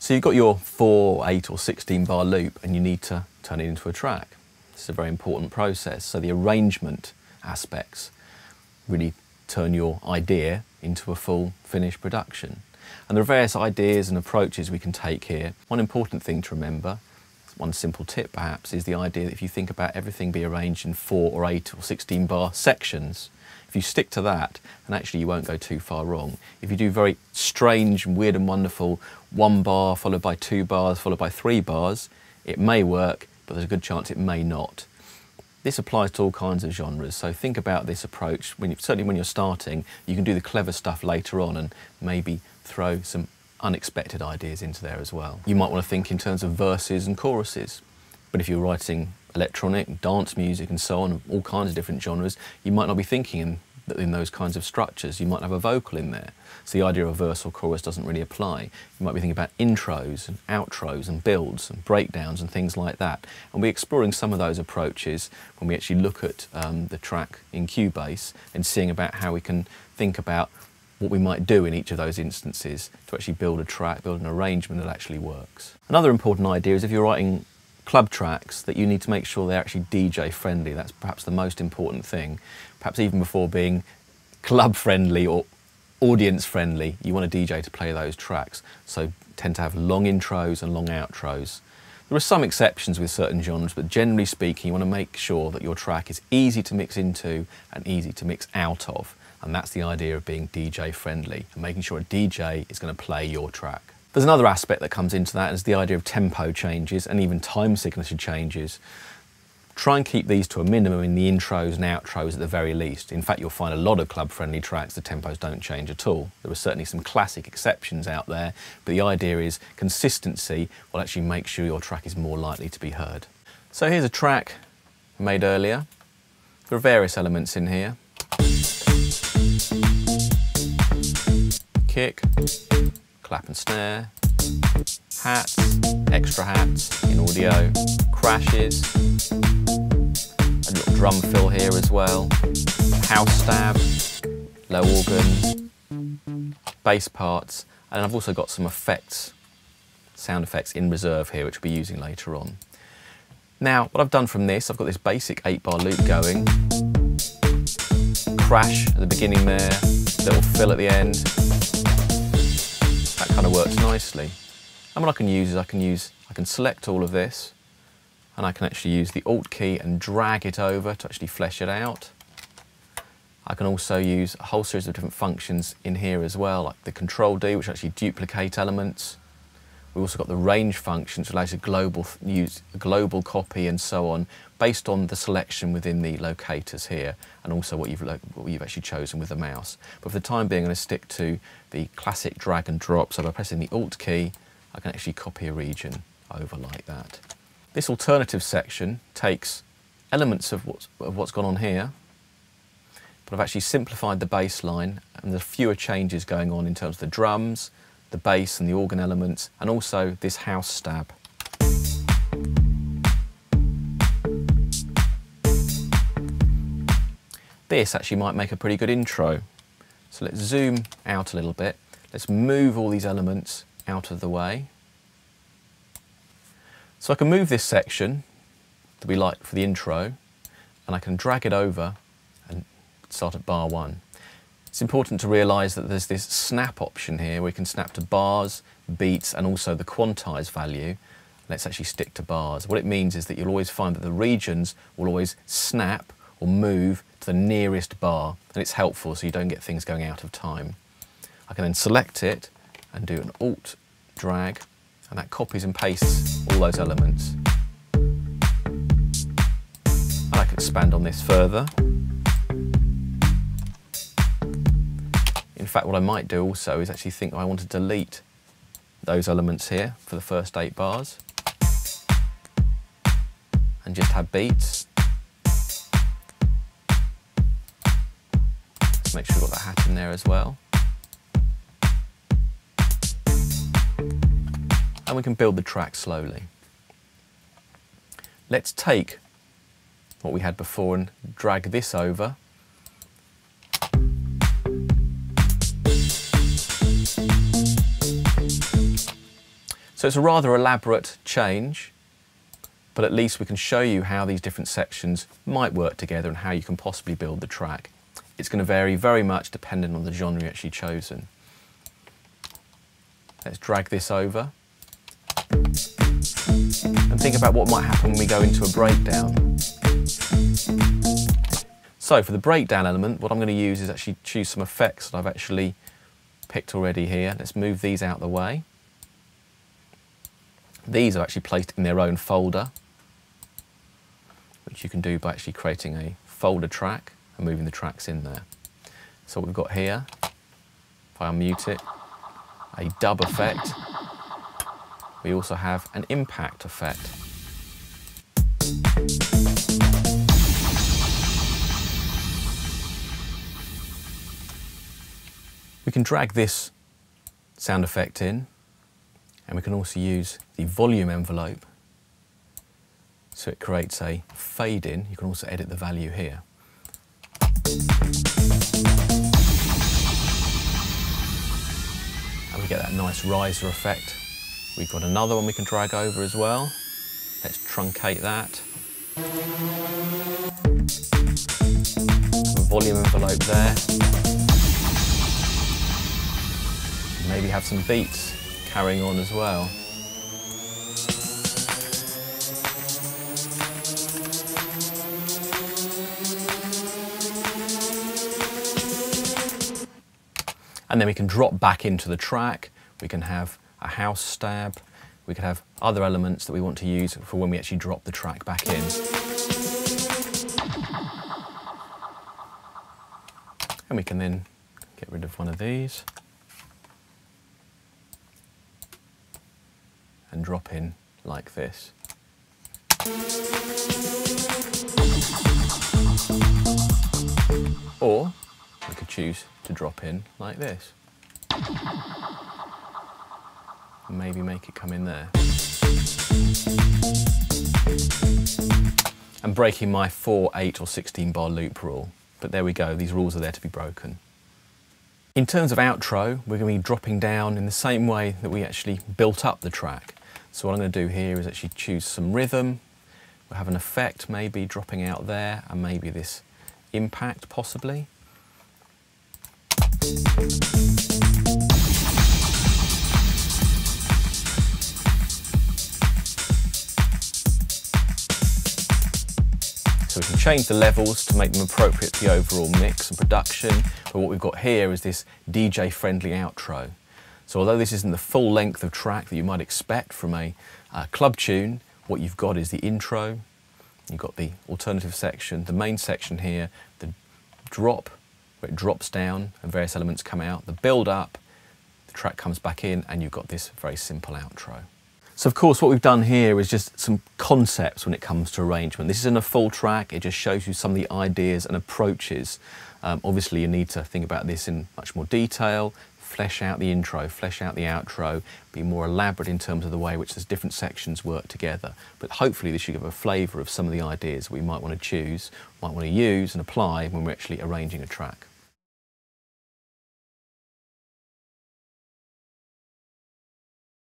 So you've got your 4, 8 or 16 bar loop and you need to turn it into a track. It's a very important process. So the arrangement aspects really turn your idea into a full finished production. And there are various ideas and approaches we can take here. One important thing to remember, one simple tip perhaps, is the idea that if you think about everything be arranged in 4 or 8 or 16 bar sections, if you stick to that, then actually you won't go too far wrong. If you do very strange and weird and wonderful 1 bar followed by 2 bars followed by 3 bars, it may work, but there's a good chance it may not. This applies to all kinds of genres, so think about this approach. Certainly when you're starting, you can do the clever stuff later on and maybe throw some unexpected ideas into there as well. You might want to think in terms of verses and choruses, but if you're writing electronic, dance music and so on, all kinds of different genres, you might not be thinking in those kinds of structures. You might have a vocal in there. So the idea of verse or chorus doesn't really apply. You might be thinking about intros and outros and builds and breakdowns and things like that. And we're exploring some of those approaches when we actually look at the track in Cubase and seeing about how we can think about what we might do in each of those instances to actually build a track, build an arrangement that actually works. Another important idea is if you're writing club tracks, that you need to make sure they're actually DJ friendly. That's perhaps the most important thing. Perhaps even before being club friendly or audience friendly, you want a DJ to play those tracks. So tend to have long intros and long outros. There are some exceptions with certain genres, but generally speaking, you want to make sure that your track is easy to mix into and easy to mix out of. And that's the idea of being DJ friendly and making sure a DJ is going to play your track. There's another aspect that comes into that, is the idea of tempo changes and even time signature changes. Try and keep these to a minimum in the intros and outros at the very least. In fact, you'll find a lot of club-friendly tracks, the tempos don't change at all. There are certainly some classic exceptions out there, but the idea is consistency will actually make sure your track is more likely to be heard. So here's a track made earlier. There are various elements in here. Kick, clap and snare, hats, extra hats in audio, crashes, a little drum fill here as well, house stab, low organ, bass parts, and I've also got some effects, sound effects in reserve here which we'll be using later on. Now what I've done from this, I've got this basic 8-bar loop going, crash at the beginning there, little fill at the end. That kind of works nicely. And what I can use is I can select all of this and I can actually use the Alt key and drag it over to actually flesh it out. I can also use a whole series of different functions in here as well, like the Control D, which actually duplicate elements. We've also got the range functions, which allows use a global copy and so on, based on the selection within the locators here, and also what you've actually chosen with the mouse. But for the time being, I'm going to stick to the classic drag and drop. So by pressing the Alt key, I can actually copy a region over like that. This alternative section takes elements of what's gone on here, but I've actually simplified the bass line, and there's fewer changes going on in terms of the drums, the bass and the organ elements, and also this house stab. This actually might make a pretty good intro. So let's zoom out a little bit. Let's move all these elements out of the way. So I can move this section that we like for the intro, and I can drag it over and start at bar 1. It's important to realise that there's this snap option here where you can snap to bars, beats, and also the quantize value. Let's actually stick to bars. What it means is that you'll always find that the regions will always snap or move to the nearest bar, and it's helpful so you don't get things going out of time. I can then select it and do an Alt drag, and that copies and pastes all those elements. And I can expand on this further. In fact, what I might do also is actually think I want to delete those elements here for the first 8 bars and just have beats. Let's make sure we've got that hat in there as well. And we can build the track slowly. Let's take what we had before and drag this over. So it's a rather elaborate change, but at least we can show you how these different sections might work together and how you can possibly build the track. It's going to vary very much depending on the genre you actually chosen. Let's drag this over and think about what might happen when we go into a breakdown. So for the breakdown element, what I'm going to use is actually choose some effects that I've actually picked already here. Let's move these out of the way. These are actually placed in their own folder, which you can do by actually creating a folder track and moving the tracks in there. So what we've got here, if I unmute it, a dub effect. We also have an impact effect. We can drag this sound effect in, and we can also use the volume envelope so it creates a fade in. You can also edit the value here. And we get that nice riser effect. We've got another one we can drag over as well. Let's truncate that. A volume envelope there. Maybe have some beats carrying on as well. And then we can drop back into the track. We can have a house stab. We could have other elements that we want to use for when we actually drop the track back in. And we can then get rid of one of these and drop in like this. Or we could choose to drop in like this. And maybe make it come in there. I'm breaking my 4, 8 or 16 bar loop rule, but there we go, these rules are there to be broken. In terms of outro, we're going to be dropping down in the same way that we actually built up the track. So what I'm going to do here is actually choose some rhythm. We'll have an effect maybe dropping out there, and maybe this impact possibly. So we can change the levels to make them appropriate to the overall mix and production, but what we've got here is this DJ-friendly outro. So although this isn't the full length of track that you might expect from a club tune, what you've got is the intro, you've got the alternative section, the main section here, the drop, where it drops down and various elements come out, the build up, the track comes back in, and you've got this very simple outro. So of course what we've done here is just some concepts when it comes to arrangement. This isn't a full track, it just shows you some of the ideas and approaches. Obviously you need to think about this in much more detail, flesh out the intro, flesh out the outro, be more elaborate in terms of the way which those different sections work together. But hopefully this should give a flavour of some of the ideas we might want to choose, might want to use and apply when we're actually arranging a track.